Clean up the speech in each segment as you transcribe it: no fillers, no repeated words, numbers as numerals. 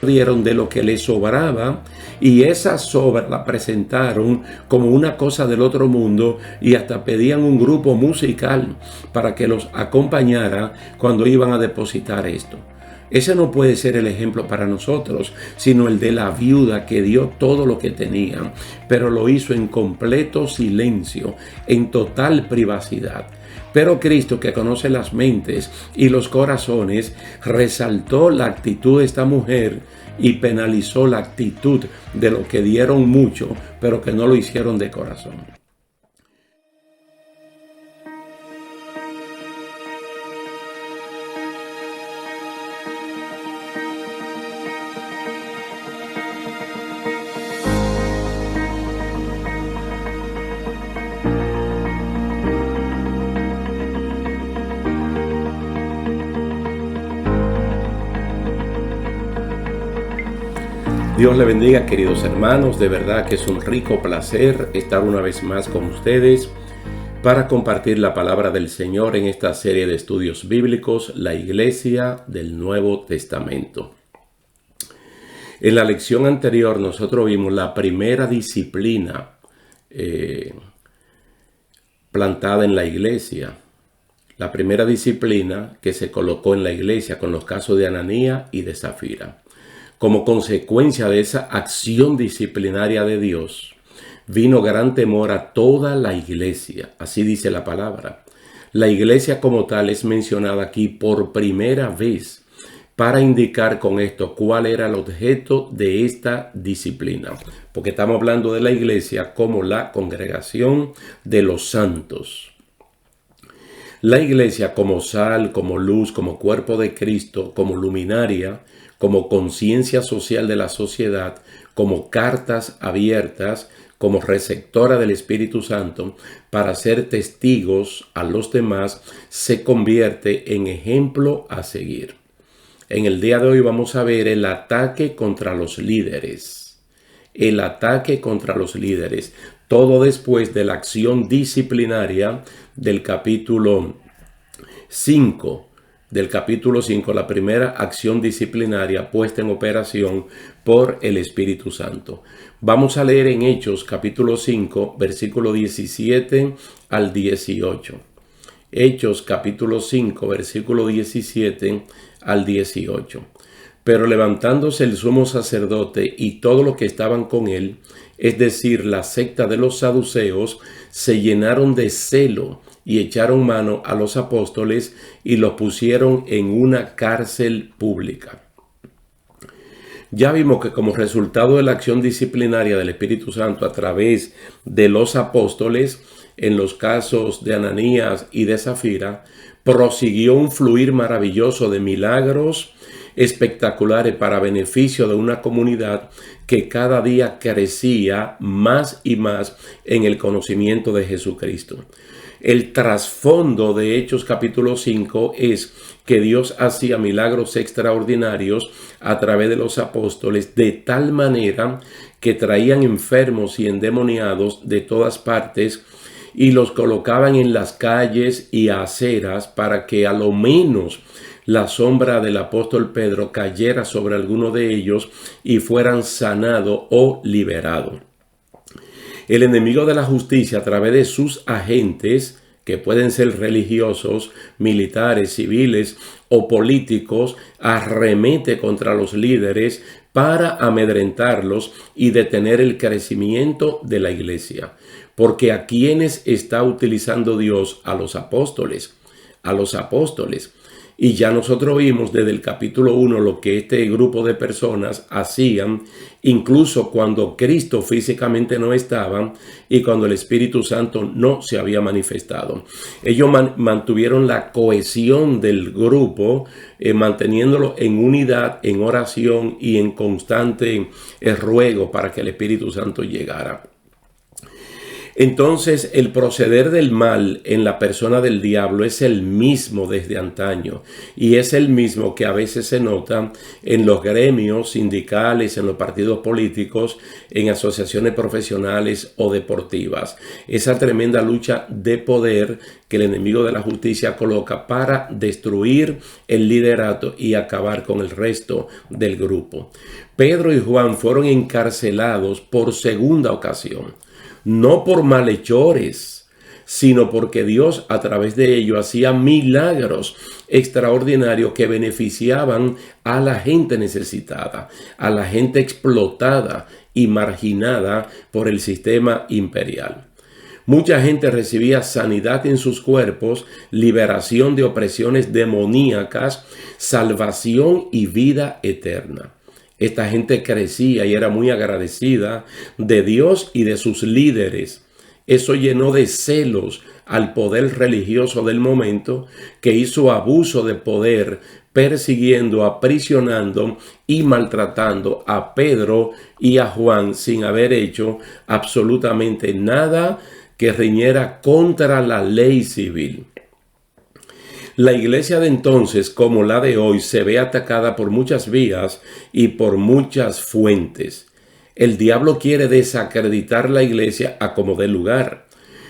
dieron de lo que les sobraba, y esa sobra la presentaron como una cosa del otro mundo, y hasta pedían un grupo musical para que los acompañara cuando iban a depositar esto. Ese no puede ser el ejemplo para nosotros, sino el de la viuda que dio todo lo que tenía, pero lo hizo en completo silencio, en total privacidad. Pero Cristo, que conoce las mentes y los corazones, resaltó la actitud de esta mujer y penalizó la actitud de los que dieron mucho, pero que no lo hicieron de corazón. Dios le bendiga, queridos hermanos. De verdad que es un rico placer estar una vez más con ustedes para compartir la palabra del Señor en esta serie de estudios bíblicos, la Iglesia del Nuevo Testamento. En la lección anterior nosotros vimos la primera disciplina plantada en la iglesia. La primera disciplina que se colocó en la iglesia con los casos de Ananías y de Zafira. Como consecuencia de esa acción disciplinaria de Dios, vino gran temor a toda la iglesia. Así dice la palabra. La iglesia como tal es mencionada aquí por primera vez para indicar con esto cuál era el objeto de esta disciplina. Porque estamos hablando de la iglesia como la congregación de los santos. La iglesia como sal, como luz, como cuerpo de Cristo, como luminaria, como conciencia social de la sociedad, como cartas abiertas, como receptora del Espíritu Santo, para ser testigos a los demás, se convierte en ejemplo a seguir. En el día de hoy vamos a ver el ataque contra los líderes. El ataque contra los líderes. Todo después de la acción disciplinaria del capítulo 5. Del capítulo 5, la primera acción disciplinaria puesta en operación por el Espíritu Santo. Vamos a leer en Hechos capítulo 5, versículo 17 al 18. Hechos capítulo 5, versículo 17 al 18. Pero levantándose el sumo sacerdote y todos los que estaban con él, es decir, la secta de los saduceos, se llenaron de celo y echaron mano a los apóstoles y los pusieron en una cárcel pública. Ya vimos que como resultado de la acción disciplinaria del Espíritu Santo a través de los apóstoles, en los casos de Ananías y de Zafira, prosiguió un fluir maravilloso de milagros espectaculares para beneficio de una comunidad que cada día crecía más y más en el conocimiento de Jesucristo. El trasfondo de Hechos capítulo 5 es que Dios hacía milagros extraordinarios a través de los apóstoles de tal manera que traían enfermos y endemoniados de todas partes y los colocaban en las calles y aceras para que a lo menos la sombra del apóstol Pedro cayera sobre alguno de ellos y fueran sanados o liberados. El enemigo de la justicia, a través de sus agentes, que pueden ser religiosos, militares, civiles o políticos, arremete contra los líderes para amedrentarlos y detener el crecimiento de la iglesia. Porque ¿a quiénes está utilizando Dios? A los apóstoles. A los apóstoles. Y ya nosotros vimos desde el capítulo 1 lo que este grupo de personas hacían, incluso cuando Cristo físicamente no estaba y cuando el Espíritu Santo no se había manifestado. Ellos mantuvieron la cohesión del grupo, manteniéndolo en unidad, en oración y en constante ruego para que el Espíritu Santo llegara. Entonces, el proceder del mal en la persona del diablo es el mismo desde antaño, y es el mismo que a veces se nota en los gremios sindicales, en los partidos políticos, en asociaciones profesionales o deportivas. Esa tremenda lucha de poder que el enemigo de la justicia coloca para destruir el liderato y acabar con el resto del grupo. Pedro y Juan fueron encarcelados por segunda ocasión. No por malhechores, sino porque Dios a través de ellos hacía milagros extraordinarios que beneficiaban a la gente necesitada, a la gente explotada y marginada por el sistema imperial. Mucha gente recibía sanidad en sus cuerpos, liberación de opresiones demoníacas, salvación y vida eterna. Esta gente crecía y era muy agradecida de Dios y de sus líderes. Eso llenó de celos al poder religioso del momento, que hizo abuso de poder, persiguiendo, aprisionando y maltratando a Pedro y a Juan sin haber hecho absolutamente nada que riñera contra la ley civil. La iglesia de entonces, como la de hoy, se ve atacada por muchas vías y por muchas fuentes. El diablo quiere desacreditar la iglesia a como dé lugar.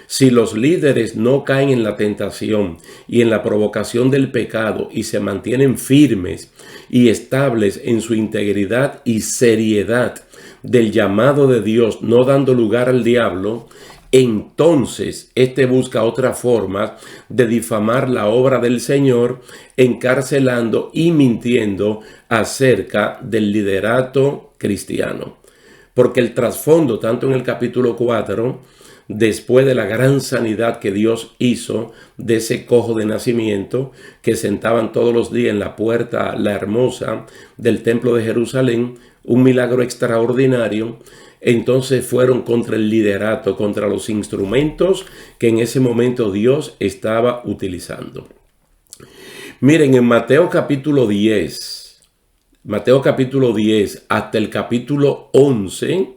Si los líderes no caen en la tentación y en la provocación del pecado y se mantienen firmes y estables en su integridad y seriedad del llamado de Dios, no dando lugar al diablo, entonces éste busca otra forma de difamar la obra del Señor, encarcelando y mintiendo acerca del liderato cristiano. Porque el trasfondo, tanto en el capítulo 4, después de la gran sanidad que Dios hizo de ese cojo de nacimiento, que sentaban todos los días en la puerta, la hermosa, del templo de Jerusalén, un milagro extraordinario. Entonces fueron contra el liderato, contra los instrumentos que en ese momento Dios estaba utilizando. Miren, en Mateo capítulo 10 hasta el capítulo 11,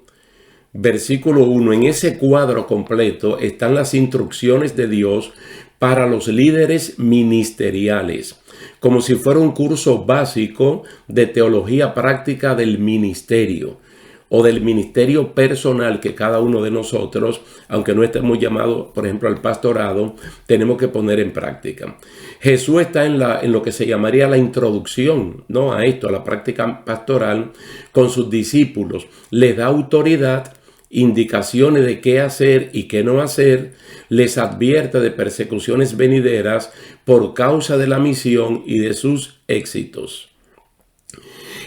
versículo 1, en ese cuadro completo están las instrucciones de Dios para los líderes ministeriales, como si fuera un curso básico de teología práctica del ministerio, o del ministerio personal que cada uno de nosotros, aunque no estemos llamados, por ejemplo, al pastorado, tenemos que poner en práctica. Jesús está en lo que se llamaría la introducción, ¿no?, a esto, a la práctica pastoral, con sus discípulos. Les da autoridad, indicaciones de qué hacer y qué no hacer, les advierte de persecuciones venideras por causa de la misión y de sus éxitos.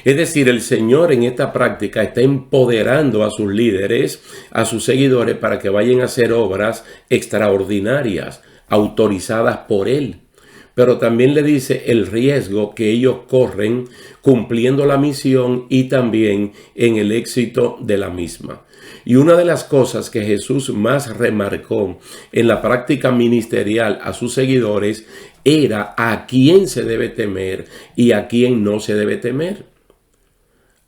Es decir, el Señor en esta práctica está empoderando a sus líderes, a sus seguidores, para que vayan a hacer obras extraordinarias, autorizadas por Él. Pero también le dice el riesgo que ellos corren cumpliendo la misión y también en el éxito de la misma. Y una de las cosas que Jesús más remarcó en la práctica ministerial a sus seguidores era a quién se debe temer y a quién no se debe temer.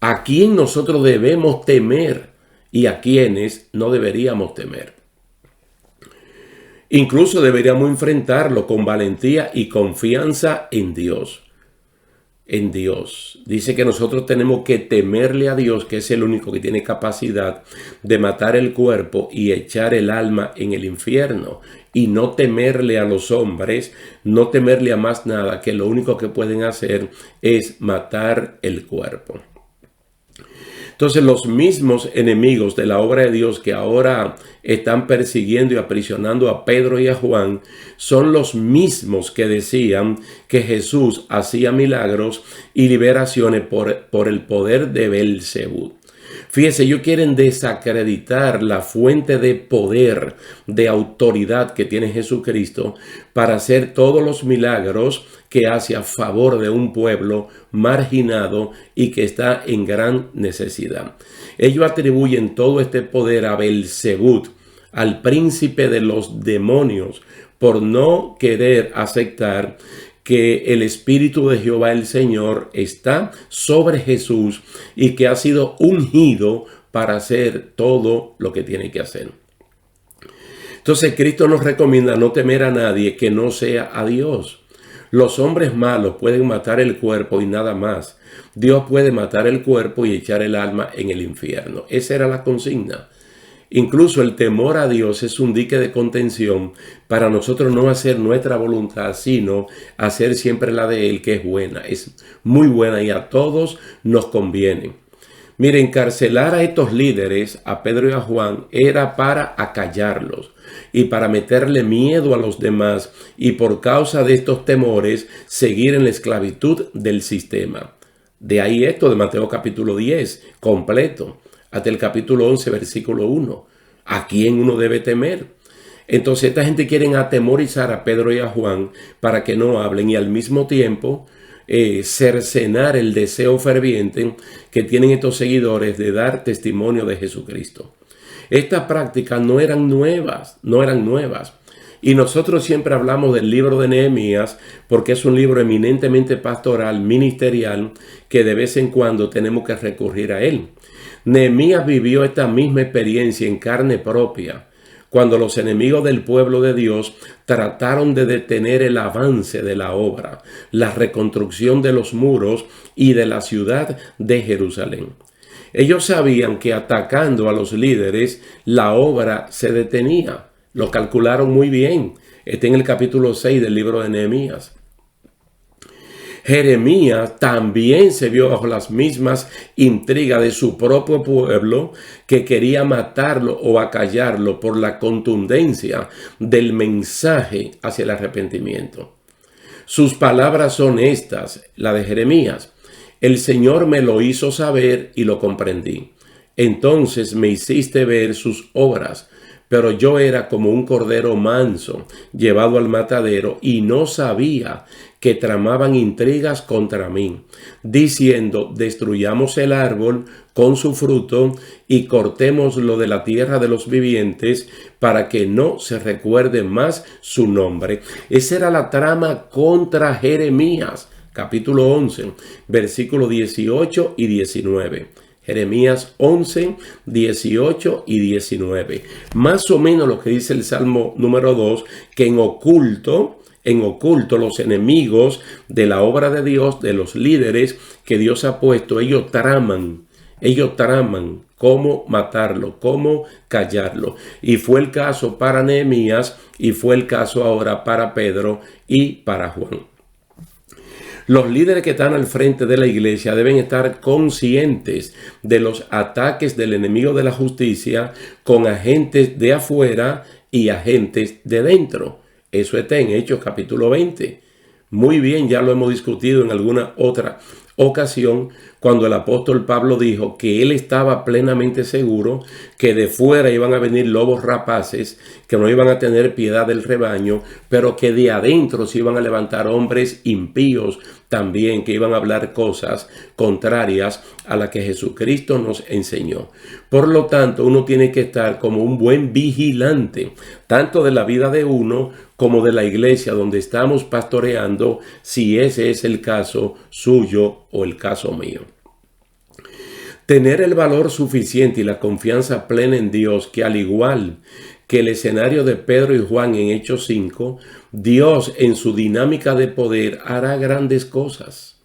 A quién nosotros debemos temer y a quiénes no deberíamos temer. Incluso deberíamos enfrentarlo con valentía y confianza en Dios. En Dios. Dice que nosotros tenemos que temerle a Dios, que es el único que tiene capacidad de matar el cuerpo y echar el alma en el infierno. Y no temerle a los hombres, no temerle a más nada, que lo único que pueden hacer es matar el cuerpo. Entonces los mismos enemigos de la obra de Dios que ahora están persiguiendo y aprisionando a Pedro y a Juan son los mismos que decían que Jesús hacía milagros y liberaciones por el poder de Belzebú. Fíjense, ellos quieren desacreditar la fuente de poder, de autoridad que tiene Jesucristo para hacer todos los milagros que hace a favor de un pueblo marginado y que está en gran necesidad. Ellos atribuyen todo este poder a Belzebú, al príncipe de los demonios, por no querer aceptar que el Espíritu de Jehová el Señor está sobre Jesús y que ha sido ungido para hacer todo lo que tiene que hacer. Entonces Cristo nos recomienda no temer a nadie que no sea a Dios. Los hombres malos pueden matar el cuerpo y nada más. Dios puede matar el cuerpo y echar el alma en el infierno. Esa era la consigna. Incluso el temor a Dios es un dique de contención para nosotros no hacer nuestra voluntad, sino hacer siempre la de Él, que es buena. Es muy buena y a todos nos conviene. Mire, encarcelar a estos líderes, a Pedro y a Juan, era para acallarlos y para meterle miedo a los demás y por causa de estos temores seguir en la esclavitud del sistema. De ahí esto de Mateo capítulo 10, completo, hasta el capítulo 11, versículo 1. ¿A quién uno debe temer? Entonces esta gente quiere atemorizar a Pedro y a Juan para que no hablen y al mismo tiempo cercenar el deseo ferviente que tienen estos seguidores de dar testimonio de Jesucristo. Estas prácticas no eran nuevas. Y nosotros siempre hablamos del libro de Nehemías porque es un libro eminentemente pastoral, ministerial, que de vez en cuando tenemos que recurrir a él. Nehemías vivió esta misma experiencia en carne propia, cuando los enemigos del pueblo de Dios trataron de detener el avance de la obra, la reconstrucción de los muros y de la ciudad de Jerusalén. Ellos sabían que atacando a los líderes, la obra se detenía. Lo calcularon muy bien. Está en el capítulo 6 del libro de Nehemías. Jeremías también se vio bajo las mismas intrigas de su propio pueblo que quería matarlo o acallarlo por la contundencia del mensaje hacia el arrepentimiento. Sus palabras son estas, la de Jeremías. El Señor me lo hizo saber y lo comprendí. Entonces me hiciste ver sus obras, pero yo era como un cordero manso llevado al matadero y no sabía que tramaban intrigas contra mí, diciendo, destruyamos el árbol con su fruto y cortémoslo de la tierra de los vivientes para que no se recuerde más su nombre. Esa era la trama contra Jeremías, capítulo 11, versículos 18 y 19. Jeremías 11, 18 y 19. Más o menos lo que dice el Salmo número 2, que en oculto los enemigos de la obra de Dios, de los líderes que Dios ha puesto, ellos traman cómo matarlo, cómo callarlo. Y fue el caso para Nehemías y fue el caso ahora para Pedro y para Juan. Los líderes que están al frente de la iglesia deben estar conscientes de los ataques del enemigo de la justicia con agentes de afuera y agentes de dentro. Eso está en Hechos capítulo 20. Muy bien, ya lo hemos discutido en alguna otra ocasión cuando el apóstol Pablo dijo que él estaba plenamente seguro que de fuera iban a venir lobos rapaces, que no iban a tener piedad del rebaño, pero que de adentro se iban a levantar hombres impíos también, que iban a hablar cosas contrarias a las que Jesucristo nos enseñó. Por lo tanto, uno tiene que estar como un buen vigilante, tanto de la vida de uno como de la iglesia donde estamos pastoreando, si ese es el caso suyo o el caso mío. Tener el valor suficiente y la confianza plena en Dios, que al igual que el escenario de Pedro y Juan en Hechos 5, Dios en su dinámica de poder hará grandes cosas.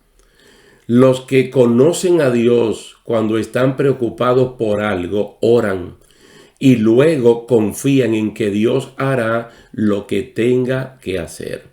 Los que conocen a Dios cuando están preocupados por algo, oran y luego confían en que Dios hará lo que tenga que hacer.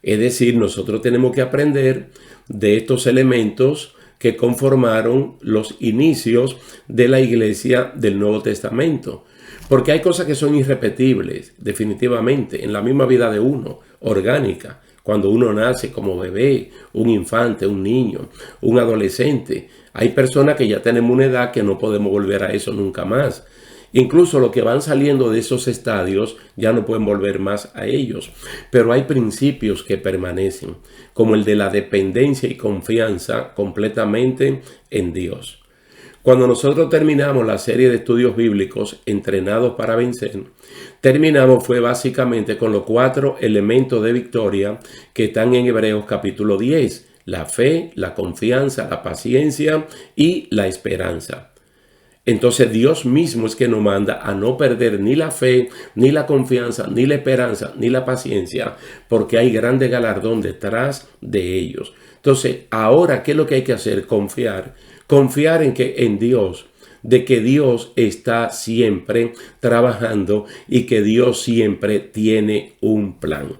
Es decir, nosotros tenemos que aprender de estos elementos que conformaron los inicios de la iglesia del Nuevo Testamento. Porque hay cosas que son irrepetibles, definitivamente, en la misma vida de uno, orgánica. Cuando uno nace como bebé, un infante, un niño, un adolescente. Hay personas que ya tenemos una edad que no podemos volver a eso nunca más. Incluso los que van saliendo de esos estadios ya no pueden volver más a ellos. Pero hay principios que permanecen, como el de la dependencia y confianza completamente en Dios. Cuando nosotros terminamos la serie de estudios bíblicos Entrenados para Vencer, fue básicamente con los 4 elementos de victoria que están en Hebreos capítulo 10. La fe, la confianza, la paciencia y la esperanza. Entonces Dios mismo es que nos manda a no perder ni la fe, ni la confianza, ni la esperanza, ni la paciencia, porque hay grande galardón detrás de ellos. Entonces, ahora, ¿qué es lo que hay que hacer? Confiar. Confiar en Dios, de que Dios está siempre trabajando y que Dios siempre tiene un plan.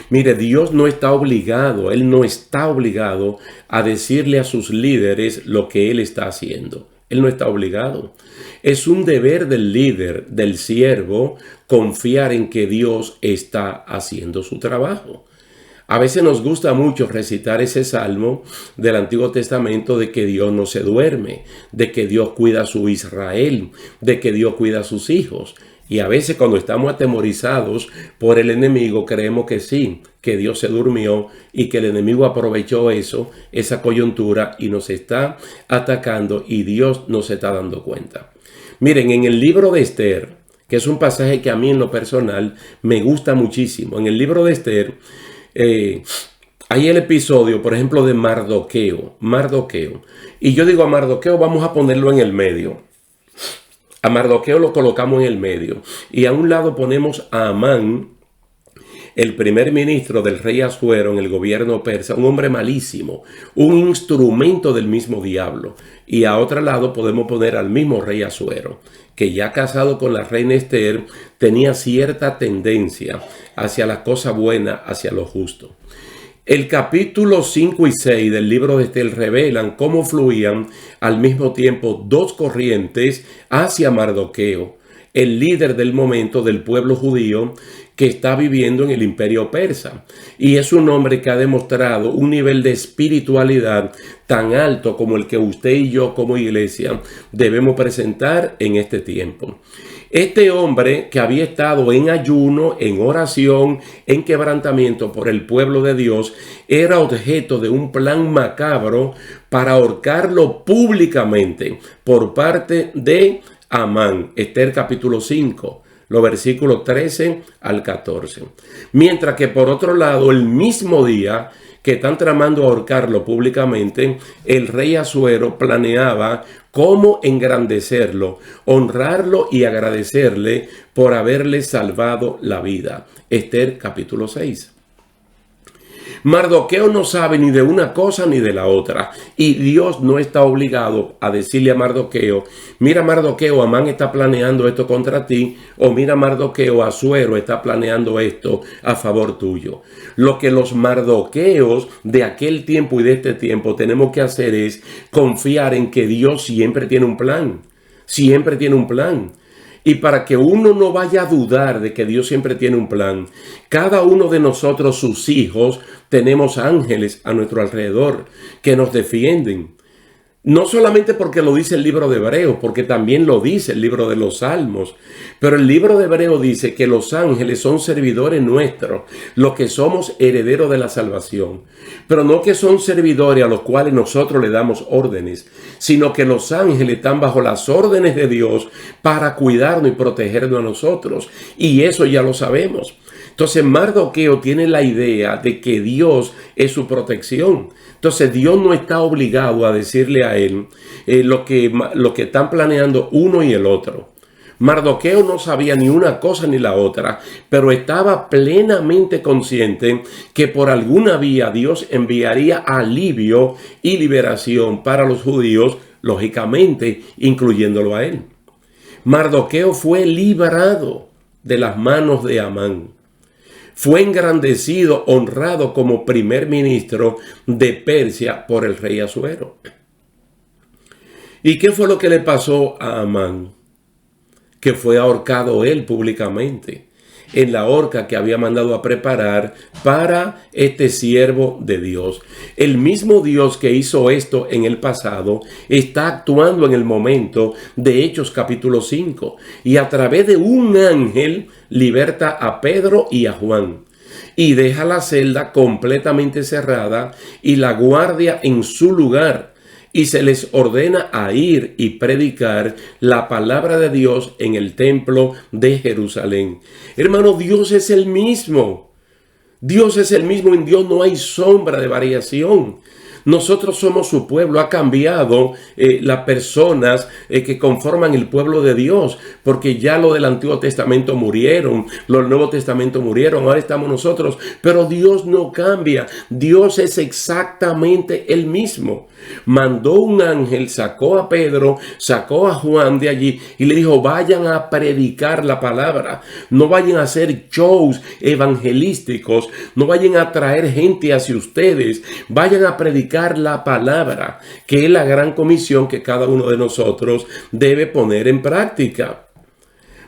Mire, Dios no está obligado, Él no está obligado a decirle a sus líderes lo que Él está haciendo. Él no está obligado. Es un deber del líder, del siervo, confiar en que Dios está haciendo su trabajo. A veces nos gusta mucho recitar ese salmo del Antiguo Testamento de que Dios no se duerme, de que Dios cuida a su Israel, de que Dios cuida a sus hijos. Y a veces cuando estamos atemorizados por el enemigo creemos que sí, que Dios se durmió y que el enemigo aprovechó eso, esa coyuntura y nos está atacando y Dios no se está dando cuenta. Miren, en el libro de Esther, que es un pasaje que a mí en lo personal me gusta muchísimo, en el libro de Esther hay el episodio, por ejemplo, de Mardoqueo. Y yo digo a Mardoqueo vamos a ponerlo en el medio. A Mardoqueo lo colocamos en el medio. Y a un lado ponemos a Amán, el primer ministro del rey Asuero en el gobierno persa, un hombre malísimo, un instrumento del mismo diablo. Y a otro lado podemos poner al mismo rey Asuero, que ya casado con la reina Esther, tenía cierta tendencia hacia las cosas buenas, hacia lo justo. El capítulo 5 y 6 del libro de Esther revelan cómo fluían al mismo tiempo dos corrientes hacia Mardoqueo, el líder del momento del pueblo judío que está viviendo en el imperio persa. Y es un hombre que ha demostrado un nivel de espiritualidad tan alto como el que usted y yo como iglesia debemos presentar en este tiempo. Este hombre que había estado en ayuno, en oración, en quebrantamiento por el pueblo de Dios, era objeto de un plan macabro para ahorcarlo públicamente por parte de Amán. Esther capítulo 5, los versículos 13 al 14. Mientras que por otro lado, el mismo día que están tramando ahorcarlo públicamente, el rey Asuero planeaba cómo engrandecerlo, honrarlo y agradecerle por haberle salvado la vida. Esther capítulo 6. Mardoqueo no sabe ni de una cosa ni de la otra. Y Dios no está obligado a decirle a Mardoqueo, mira Mardoqueo, Amán está planeando esto contra ti, o mira Mardoqueo, Asuero está planeando esto a favor tuyo. Lo que los mardoqueos de aquel tiempo y de este tiempo tenemos que hacer es confiar en que Dios siempre tiene un plan. Siempre tiene un plan. Y para que uno no vaya a dudar de que Dios siempre tiene un plan, cada uno de nosotros, sus hijos, tenemos ángeles a nuestro alrededor que nos defienden. No solamente porque lo dice el libro de Hebreos, porque también lo dice el libro de los Salmos. Pero el libro de Hebreos dice que los ángeles son servidores nuestros, los que somos herederos de la salvación. Pero no que son servidores a los cuales nosotros le damos órdenes, sino que los ángeles están bajo las órdenes de Dios para cuidarnos y protegernos a nosotros. Y eso ya lo sabemos. Entonces Mardoqueo tiene la idea de que Dios es su protección. Entonces Dios no está obligado a decirle a él lo que están planeando uno y el otro. Mardoqueo no sabía ni una cosa ni la otra, pero estaba plenamente consciente que por alguna vía Dios enviaría alivio y liberación para los judíos, lógicamente incluyéndolo a él. Mardoqueo fue librado de las manos de Amán. Fue engrandecido, honrado como primer ministro de Persia por el rey Asuero. ¿Y qué fue lo que le pasó a Amán? Que fue ahorcado él públicamente en la horca que había mandado a preparar para este siervo de Dios. El mismo Dios que hizo esto en el pasado está actuando en el momento de Hechos capítulo 5 y a través de un ángel liberta a Pedro y a Juan y deja la celda completamente cerrada y la guardia en su lugar. Y se les ordena a ir y predicar la palabra de Dios en el templo de Jerusalén. Hermano, Dios es el mismo. Dios es el mismo. En Dios no hay sombra de variación. Nosotros somos su pueblo. Ha cambiado las personas que conforman el pueblo de Dios, porque ya lo del Antiguo Testamento murieron, los del Nuevo Testamento murieron, ahora estamos nosotros. Pero Dios no cambia. Dios es exactamente el mismo. Mandó un ángel, sacó a Pedro, sacó a Juan de allí y le dijo: vayan a predicar la palabra. No vayan a hacer shows evangelísticos, no vayan a traer gente hacia ustedes, vayan a predicar la palabra, que es la gran comisión que cada uno de nosotros debe poner en práctica.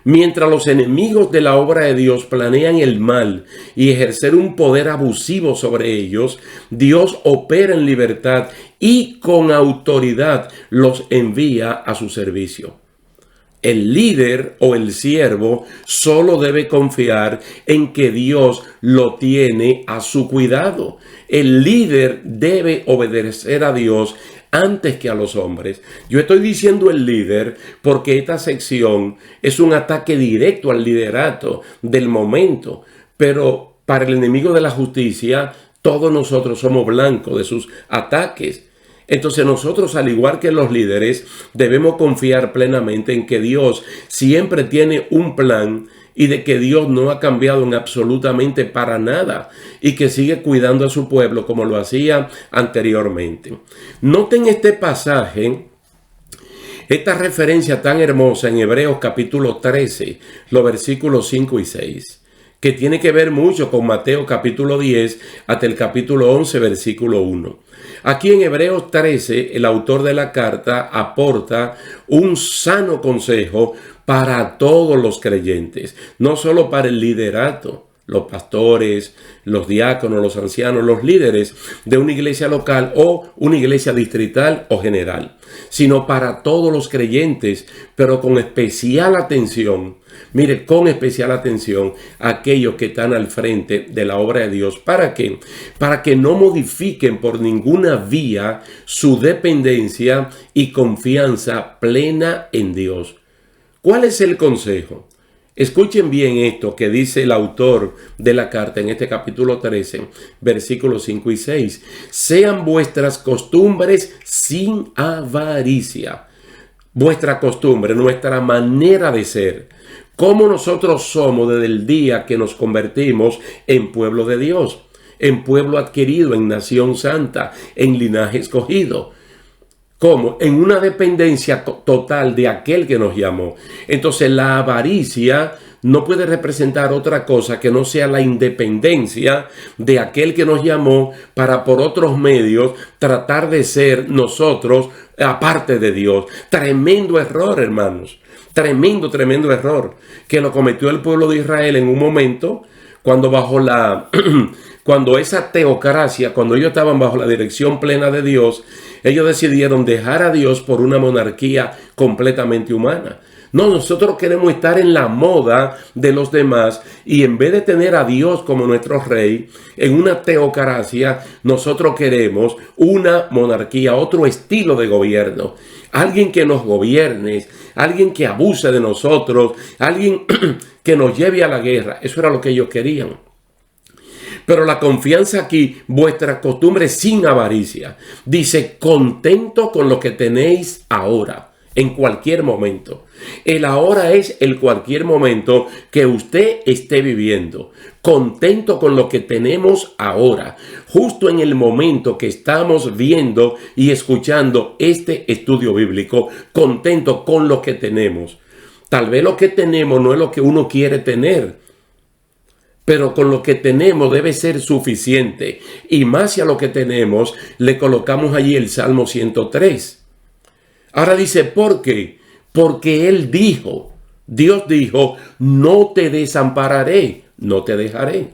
Mientras los enemigos de la obra de Dios planean el mal y ejercer un poder abusivo sobre ellos, Dios opera en libertad y con autoridad los envía a su servicio. El líder o el siervo solo debe confiar en que Dios lo tiene a su cuidado. El líder debe obedecer a Dios antes que a los hombres. Yo estoy diciendo el líder porque esta sección es un ataque directo al liderato del momento, pero para el enemigo de la justicia, todos nosotros somos blancos de sus ataques. Entonces nosotros, al igual que los líderes, debemos confiar plenamente en que Dios siempre tiene un plan y de que Dios no ha cambiado en absolutamente para nada y que sigue cuidando a su pueblo como lo hacía anteriormente. Noten este pasaje, esta referencia tan hermosa en Hebreos capítulo 13, los versículos 5 y 6, que tiene que ver mucho con Mateo capítulo 10 hasta el capítulo 11, versículo 1. Aquí en Hebreos 13, el autor de la carta aporta un sano consejo para todos los creyentes, no solo para el liderato, los pastores, los diáconos, los ancianos, los líderes de una iglesia local o una iglesia distrital o general, sino para todos los creyentes, pero con especial atención. Mire, con especial atención a aquellos que están al frente de la obra de Dios. ¿Para qué? Para que no modifiquen por ninguna vía su dependencia y confianza plena en Dios. ¿Cuál es el consejo? Escuchen bien esto que dice el autor de la carta en este capítulo 13, versículos 5 y 6. Sean vuestras costumbres sin avaricia. Vuestra costumbre, nuestra manera de ser. Como nosotros somos desde el día que nos convertimos en pueblo de Dios, en pueblo adquirido, en nación santa, en linaje escogido. ¿Cómo? En una dependencia total de aquel que nos llamó. Entonces la avaricia no puede representar otra cosa que no sea la independencia de aquel que nos llamó para por otros medios tratar de ser nosotros aparte de Dios. Tremendo error, hermanos. Tremendo error que lo cometió el pueblo de Israel en un momento cuando cuando esa teocracia, cuando ellos estaban bajo la dirección plena de Dios, ellos decidieron dejar a Dios por una monarquía completamente humana. No, nosotros queremos estar en la moda de los demás y en vez de tener a Dios como nuestro rey, en una teocracia, nosotros queremos una monarquía, otro estilo de gobierno. Alguien que nos gobierne, alguien que abuse de nosotros, alguien que nos lleve a la guerra. Eso era lo que ellos querían. Pero la confianza aquí, vuestra costumbre sin avaricia. Dice, contento con lo que tenéis ahora. En cualquier momento. El ahora es el cualquier momento que usted esté viviendo. Contento con lo que tenemos ahora. Justo en el momento que estamos viendo y escuchando este estudio bíblico. Contento con lo que tenemos. Tal vez lo que tenemos no es lo que uno quiere tener. Pero con lo que tenemos debe ser suficiente. Y más si a lo que tenemos le colocamos allí el Salmo 103. Ahora dice, ¿por qué? Porque Él dijo, Dios dijo, no te desampararé, no te dejaré.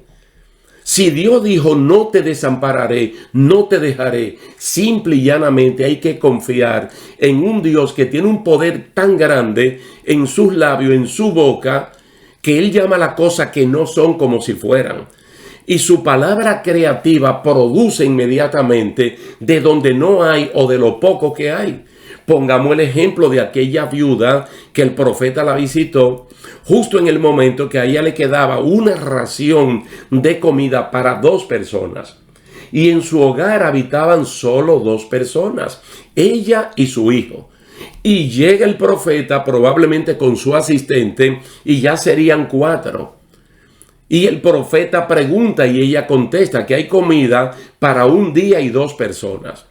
Si Dios dijo, no te desampararé, no te dejaré, simple y llanamente hay que confiar en un Dios que tiene un poder tan grande en sus labios, en su boca, que Él llama a las cosas que no son como si fueran. Y su palabra creativa produce inmediatamente de donde no hay o de lo poco que hay. Pongamos el ejemplo de aquella viuda que el profeta la visitó justo en el momento que a ella le quedaba una ración de comida para 2 personas. y en su hogar habitaban solo 2 personas, ella y su hijo. Y llega el profeta probablemente con su asistente y ya serían 4. Y el profeta pregunta y ella contesta que hay comida para 1 día y 2 personas.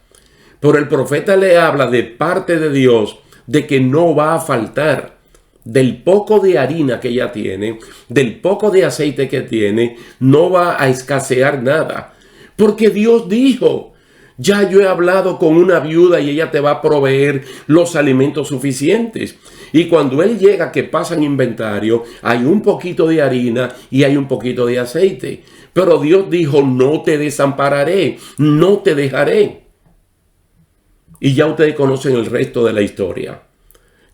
Pero el profeta le habla de parte de Dios de que no va a faltar. Del poco de harina que ella tiene, del poco de aceite que tiene, no va a escasear nada. Porque Dios dijo: ya yo he hablado con una viuda y ella te va a proveer los alimentos suficientes. Y cuando él llega, que pasan inventario, hay un poquito de harina y hay un poquito de aceite. Pero Dios dijo: no te desampararé, no te dejaré. Y ya ustedes conocen el resto de la historia.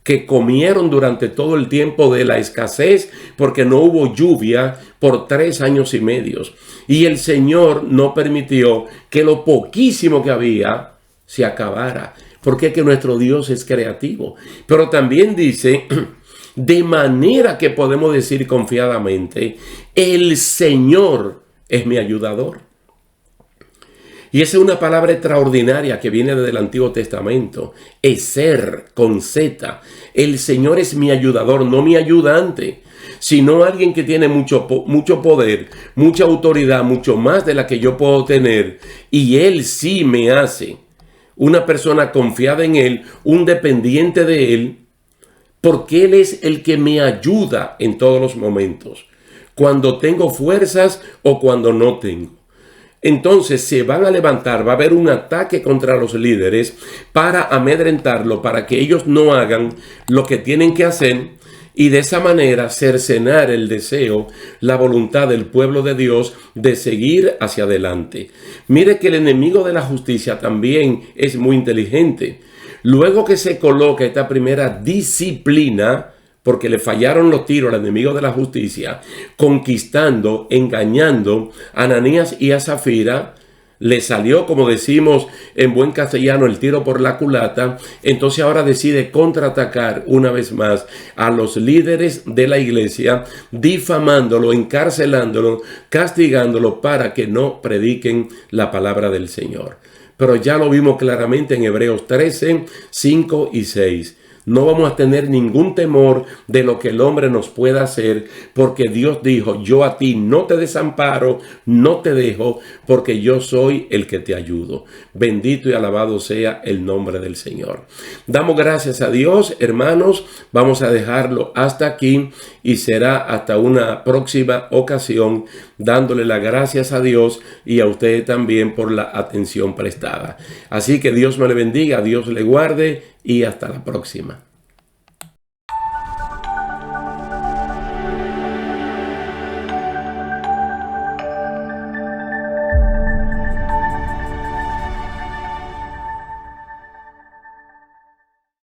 Que comieron durante todo el tiempo de la escasez, porque no hubo lluvia por 3 años y medio. Y el Señor no permitió que lo poquísimo que había se acabara, porque es que nuestro Dios es creativo. Pero también dice, de manera que podemos decir confiadamente: el Señor es mi ayudador. Y esa es una palabra extraordinaria que viene desde el Antiguo Testamento. Eser, con Z. El Señor es mi ayudador, no mi ayudante, sino alguien que tiene mucho poder, mucha autoridad, mucho más de la que yo puedo tener. Y Él sí me hace una persona confiada en Él, un dependiente de Él, porque Él es el que me ayuda en todos los momentos, cuando tengo fuerzas o cuando no tengo. Entonces se van a levantar, va a haber un ataque contra los líderes para amedrentarlo, para que ellos no hagan lo que tienen que hacer y de esa manera cercenar el deseo, la voluntad del pueblo de Dios de seguir hacia adelante. Mire que el enemigo de la justicia también es muy inteligente. Luego que se coloca esta primera disciplina, porque le fallaron los tiros al enemigo de la justicia, conquistando, engañando a Ananías y a Zafira, le salió, como decimos en buen castellano, el tiro por la culata. Entonces ahora decide contraatacar una vez más a los líderes de la iglesia, difamándolo, encarcelándolo, castigándolo para que no prediquen la palabra del Señor. Pero ya lo vimos claramente en Hebreos 13, 5 y 6. No vamos a tener ningún temor de lo que el hombre nos pueda hacer, porque Dios dijo: yo a ti no te desamparo, no te dejo, porque yo soy el que te ayudo. Bendito y alabado sea el nombre del Señor. Damos gracias a Dios, hermanos. Vamos a dejarlo hasta aquí y será hasta una próxima ocasión, dándole las gracias a Dios y a ustedes también por la atención prestada. Así que Dios me le bendiga, Dios le guarde y hasta la próxima.